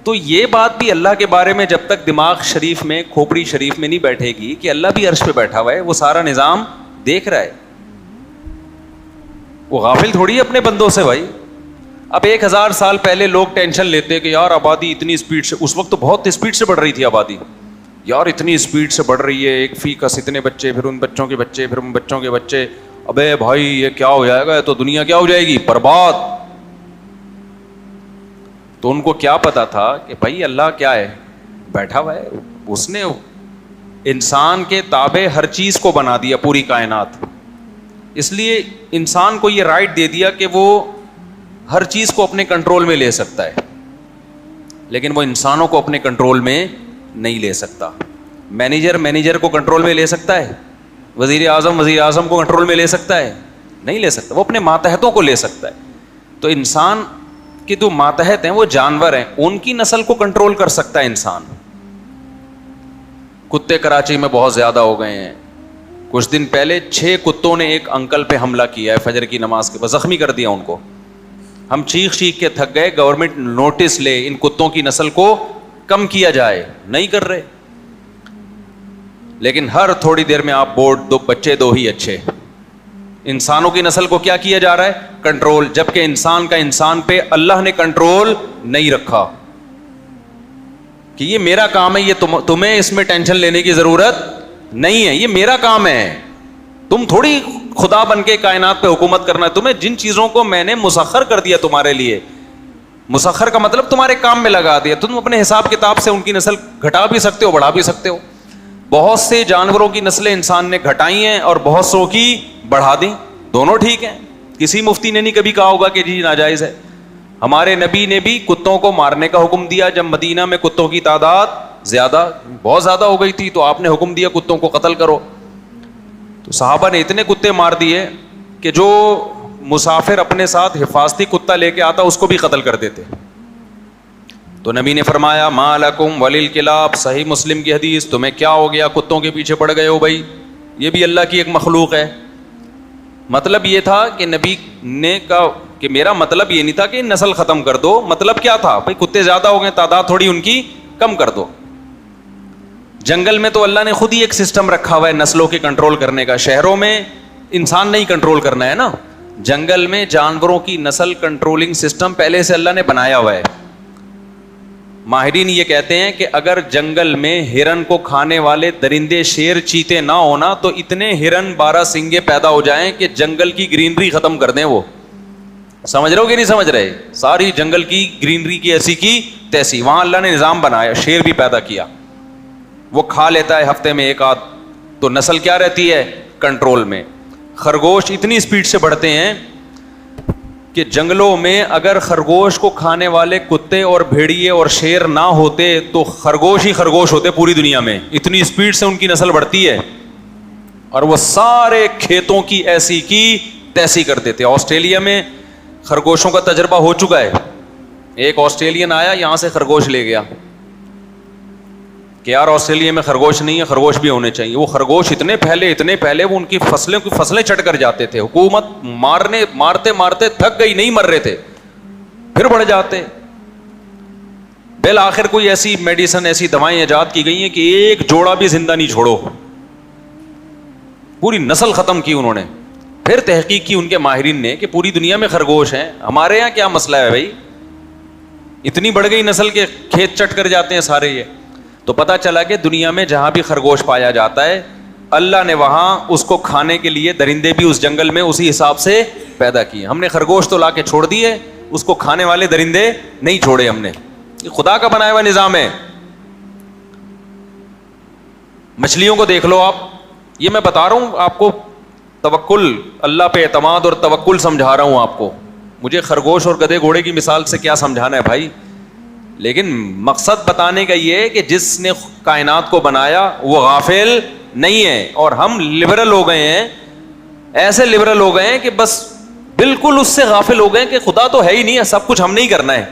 تو یہ بات بھی اللہ کے بارے میں جب تک دماغ شریف میں, کھوپڑی شریف میں نہیں بیٹھے گی کہ اللہ بھی عرش پہ بیٹھا ہوا ہے, وہ سارا نظام دیکھ رہا ہے, وہ غافل تھوڑی ہے اپنے بندوں سے بھائی. اب 1000 سال پہلے لوگ ٹینشن لیتے کہ یار آبادی اتنی اسپیڈ سے, اس وقت تو بہت اسپیڈ سے بڑھ رہی تھی آبادی, یار اتنی اسپیڈ سے بڑھ رہی ہے, ایک فی کس اتنے بچے, پھر ان بچوں کے بچے, پھر ان بچوں کے بچے, ابے بھائی یہ کیا ہو جائے گا, تو دنیا کیا ہو جائے گی, برباد. تو ان کو کیا پتا تھا کہ بھائی اللہ کیا ہے, بیٹھا ہوا ہے, اس نے انسان کے تابع ہر چیز کو بنا دیا, پوری کائنات. اس لیے انسان کو یہ رائٹ دے دیا کہ وہ ہر چیز کو اپنے کنٹرول میں لے سکتا ہے, لیکن وہ انسانوں کو اپنے کنٹرول میں نہیں لے سکتا. مینیجر کو کنٹرول میں لے سکتا ہے, وزیر اعظم کو کنٹرول میں لے سکتا ہے, نہیں لے سکتا. وہ اپنے ماتحتوں کو لے سکتا ہے. تو انسان کے جو ماتحت ہیں وہ جانور ہیں, ان کی نسل کو کنٹرول کر سکتا ہے انسان. کتے کراچی میں بہت زیادہ ہو گئے ہیں. کچھ دن پہلے 6 کتوں نے ایک انکل پہ حملہ کیا ہے فجر کی نماز کے بعد, زخمی کر دیا ان کو. ہم چیخ کے تھک گئے, گورنمنٹ نوٹس لے, ان کتوں کی نسل کو کم کیا جائے, نہیں کر رہے. لیکن ہر تھوڑی دیر میں آپ بورڈ, 2 بچے 2 ہی اچھے. انسانوں کی نسل کو کیا کیا جا رہا ہے, کنٹرول, جبکہ انسان کا انسان پہ اللہ نے کنٹرول نہیں رکھا کہ یہ میرا کام ہے, یہ تمہیں اس میں ٹینشن لینے کی ضرورت نہیں ہے, یہ میرا کام ہے. تم تھوڑی خدا بن کے کائنات پہ حکومت کرنا ہے. تمہیں جن چیزوں کو میں نے مسخر کر دیا تمہارے لیے, مسخر کا مطلب تمہارے کام میں لگا دیا, تم اپنے حساب کتاب سے ان کی نسل گھٹا بھی سکتے ہو, بڑھا بھی سکتے ہو. بہت سے جانوروں کی نسلیں انسان نے گھٹائی ہیں اور بہت سو کی بڑھا دیں, دونوں ٹھیک ہیں. کسی مفتی نے نہیں کبھی کہا ہوگا کہ جی ناجائز ہے. ہمارے نبی نے بھی کتوں کو مارنے کا حکم دیا جب مدینہ میں کتوں کی تعداد بہت زیادہ ہو گئی تھی, تو آپ نے حکم دیا کتوں کو قتل کرو. تو صحابہ نے اتنے کتے مار دیے کہ جو مسافر اپنے ساتھ حفاظتی کتا لے کے آتا اس کو بھی قتل کر دیتے. تو نبی نے فرمایا ما لکم وللکلاب, صحیح مسلم کی حدیث, تمہیں کیا ہو گیا, کتوں کے پیچھے پڑ گئے ہو بھائی, یہ بھی اللہ کی ایک مخلوق ہے. مطلب یہ تھا کہ نبی نے کہا کہ میرا مطلب یہ نہیں تھا کہ نسل ختم کر دو, مطلب کیا تھا بھائی کتے زیادہ ہو گئے, تعداد تھوڑی ان کی کم کر دو. جنگل میں تو اللہ نے خود ہی ایک سسٹم رکھا ہوا ہے نسلوں کے کنٹرول کرنے کا, شہروں میں انسان نہیں کنٹرول کرنا ہے نا, جنگل میں جانوروں کی نسل کنٹرولنگ سسٹم پہلے سے اللہ نے بنایا ہوا ہے. ماہرین یہ کہتے ہیں کہ اگر جنگل میں ہرن کو کھانے والے درندے شیر چیتے نہ ہونا تو اتنے ہرن 12 سنگے پیدا ہو جائیں کہ جنگل کی گرینری ختم کر دیں. وہ سمجھ رہے ہو کہ نہیں سمجھ رہے, ساری جنگل کی گرینری کی ایسی کی تیسی, وہاں اللہ نے نظام بنایا, شیر بھی پیدا کیا, وہ کھا لیتا ہے ہفتے میں 1 آدھ, تو نسل کیا رہتی ہے, کنٹرول میں. خرگوش اتنی اسپیڈ سے بڑھتے ہیں کہ جنگلوں میں اگر خرگوش کو کھانے والے کتے اور بھیڑیے اور شیر نہ ہوتے تو خرگوش ہی خرگوش ہوتے پوری دنیا میں, اتنی اسپیڈ سے ان کی نسل بڑھتی ہے. اور وہ سارے کھیتوں کی ایسی کی تیسی کر دیتے. آسٹریلیا میں خرگوشوں کا تجربہ ہو چکا ہے. ایک آسٹریلین آیا یہاں سے خرگوش لے گیا کہ یار آسٹریلیا میں خرگوش نہیں ہے, خرگوش بھی ہونے چاہیے. وہ خرگوش اتنے پہلے وہ ان کی فصلیں چٹ کر جاتے تھے. حکومت مارتے مارتے تھک گئی, نہیں مر رہے تھے, پھر بڑھ جاتے. بالآخر کوئی ایسی میڈیسن, ایسی دوائیں ایجاد کی گئی ہیں کہ ایک جوڑا بھی زندہ نہیں چھوڑو, پوری نسل ختم کی انہوں نے. پھر تحقیق کی ان کے ماہرین نے کہ پوری دنیا میں خرگوش ہیں, ہمارے یہاں کیا مسئلہ ہے بھائی, اتنی بڑھ گئی نسل کے کھیت چٹ کر جاتے ہیں سارے. یہ تو پتا چلا کہ دنیا میں جہاں بھی خرگوش پایا جاتا ہے اللہ نے وہاں اس کو کھانے کے لیے درندے بھی اس جنگل میں اسی حساب سے پیدا کیے. ہم نے خرگوش تو لا کے چھوڑ دیے, اس کو کھانے والے درندے نہیں چھوڑے ہم نے. یہ خدا کا بنایا ہوا نظام ہے. مچھلیوں کو دیکھ لو آپ, یہ میں بتا رہا ہوں آپ کو, توکل, اللہ پہ اعتماد اور توکل سمجھا رہا ہوں آپ کو. مجھے خرگوش اور گدھے گھوڑے کی مثال سے کیا سمجھانا ہے بھائی, لیکن مقصد بتانے کا یہ ہے کہ جس نے کائنات کو بنایا وہ غافل نہیں ہے. اور ہم لبرل ہو گئے ہیں, ایسے لبرل ہو گئے ہیں کہ بس بالکل اس سے غافل ہو گئے کہ خدا تو ہے ہی نہیں ہے, سب کچھ ہم نے ہی کرنا ہے.